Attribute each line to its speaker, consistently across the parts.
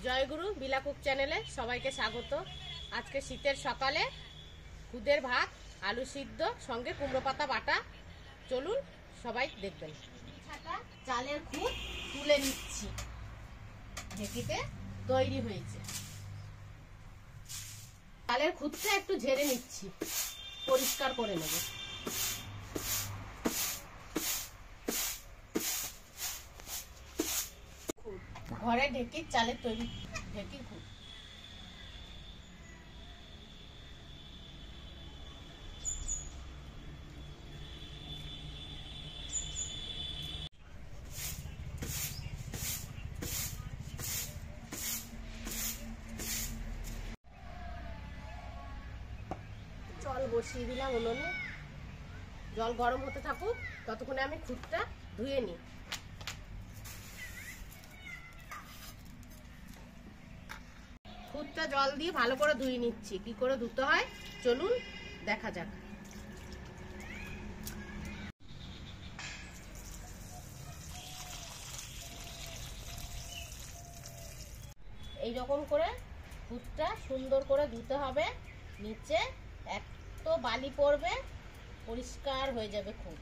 Speaker 1: জয়গুরু বিলাকুক চ্যানেলে সবাইকে স্বাগত। আজকে শীতের সকালে খুদের ভাত, আলু সিদ্ধ সঙ্গে কুমড়ো পাতা বাটা। চলুন সবাই দেখবেন। চালের খুদ তুলে নিচ্ছি, ঢেকিতে তৈরি হয়েছে। চালের খুদটা একটু ঝেড়ে নিচ্ছি, পরিষ্কার করে নেব। ঘরে ঢেকির চালের তৈরি ঢেকির খুদ। জল বসিয়ে দিলাম উনুনে, জল গরম হতে থাকুক, ততক্ষণে আমি খুদটা ধুয়ে নিই। খুদটা জল দিয়ে ভালো করে ধুয়ে নিচ্ছি। কি করে ধুতে হয় চলুন দেখা যাক। এইরকম করে খুদটা সুন্দর করে ধুতে হবে, নিচে এত বালি পড়বে, পরিষ্কার হয়ে যাবে খুদ।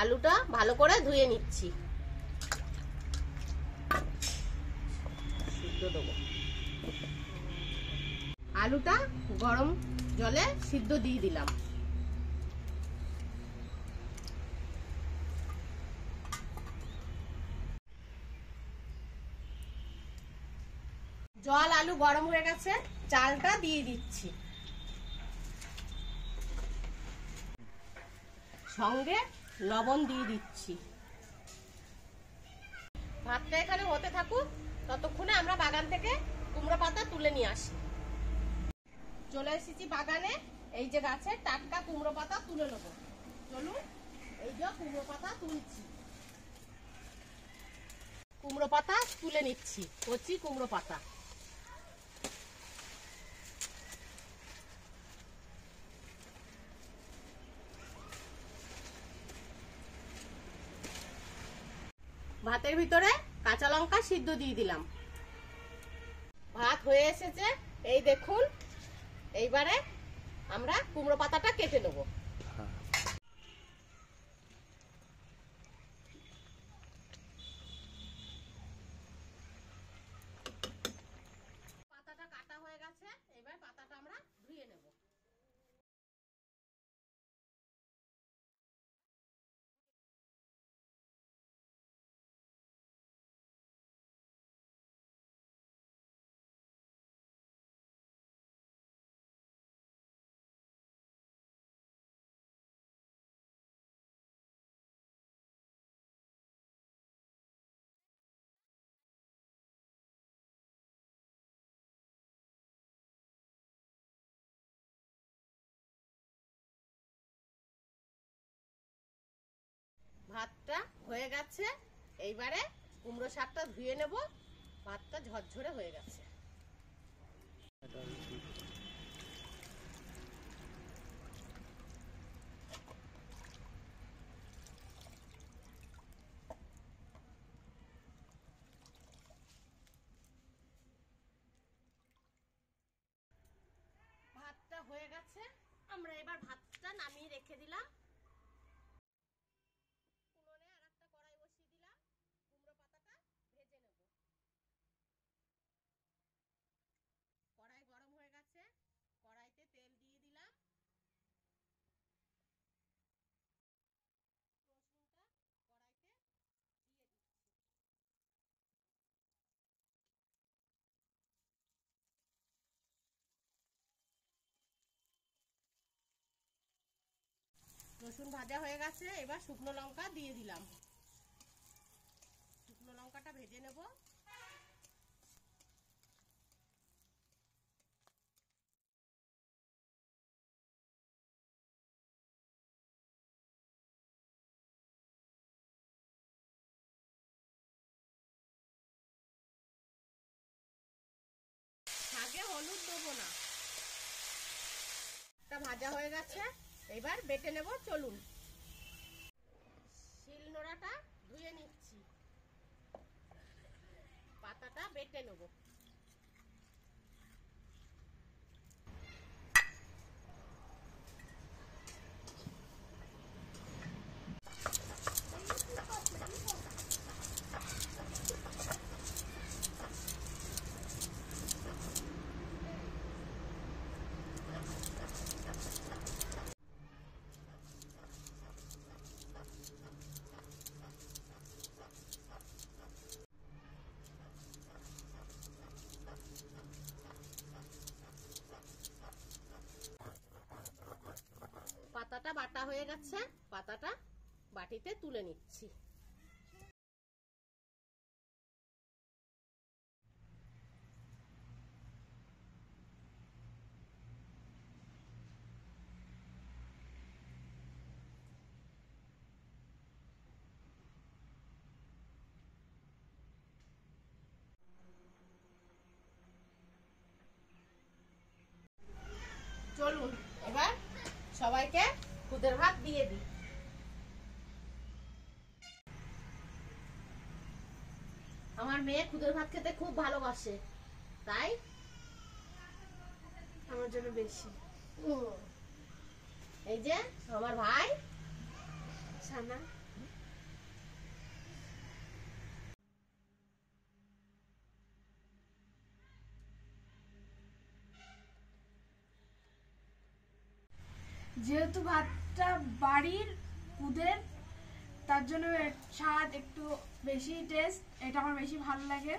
Speaker 1: আলুটা ভালো করে ধুয়ে নিচ্ছি, সিদ্ধ দেবো। আলুটা গরম জলে সিদ্ধ দিয়ে দিলাম। জল আলু গরম হয়ে গেছে, চালটা দিয়ে দিচ্ছি, সঙ্গে লবণ দিয়ে দিচ্ছি। ভাতটা এখানে হতে থাকুক, ততক্ষণে আমরা বাগান থেকে কুমড়ো পাতা তুলে নিয়ে আসি। চলে এসেছি বাগানে, এই যে গাছের টাটকা কুমড়ো পাতা তুলে নেব। চলুন, এই যে কুমড়ো পাতা তুলছি। কুমড়ো পাতা তুলে নিচ্ছি, কচি কুমড়ো পাতা। ভাতের ভিতরে কাঁচা লঙ্কা সিদ্ধ দিয়ে দিলাম। ভাত হয়ে এসেছে, এই দেখুন। এইবারে আমরা কুমড়ো পাতাটা কেটে নেব। পাতাটা কাটা হয়ে গেছে, এবার পাতাটা আমরা ধুয়ে নেব। ভাতটা হয়ে গেছে, এইবারে কুমড়ো শাকটা ধুয়ে নেব। ভাতটা ঝরঝরে হয়ে গেছে। ভাতটা হয়ে গেছে, আমরা এবার ভাতটা নামিয়ে রেখে দিলাম। রসুন ভাজা হয়ে গেছে, এবার শুকনো লঙ্কা দিয়ে দিলাম। শুকনো লঙ্কাটা ভেজে নেব। আগে হলুদ দেবো না। ভাজা হয়ে গেছে, এবার বেটে নেব। চলুন, শিলনোড়াটা ধুয়ে নিচ্ছি, পাতাটা বেটে নেব। পাতাটা বাটা হয়ে গেছে, পাতাটা বাটিতে তুলে নিচ্ছি। চলুন এবার সবাইকে খুদের ভাত দিয়ে দিই। আমার মেয়ে খুদের ভাত খেতে খুব ভালোবাসে, তাই
Speaker 2: আমার জন্য বেশি।
Speaker 1: এই যে আমার ভাই
Speaker 2: সানা, যেহেতু ভাতটা বাড়ির খুদের, তার জন্য স্বাদ একটু বেশি, টেস্ট এটা আমার বেশি ভালো লাগে।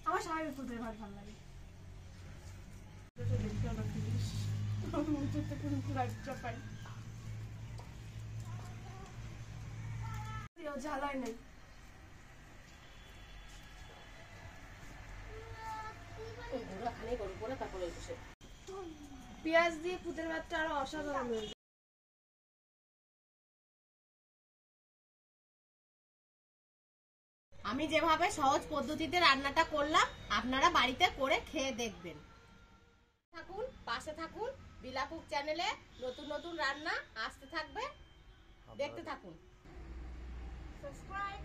Speaker 2: আমার স্বাভাবিক খুদের ভাত ভালো লাগে। ঝালাই নেই। পেঁয়াজ দিয়ে খুদের ভাতটা আরো অসাধারণ হয়েছে।
Speaker 1: আমি যেভাবে সহজ পদ্ধতিতে রান্নাটা করলাম, আপনারা বাড়িতে করে খেয়ে দেখবেন। থাকুন, পাশে থাকুন। বিলা কুক চ্যানেলে নতুন নতুন রান্না আসতে থাকবে, দেখতে থাকুন।
Speaker 2: সাবস্ক্রাইব।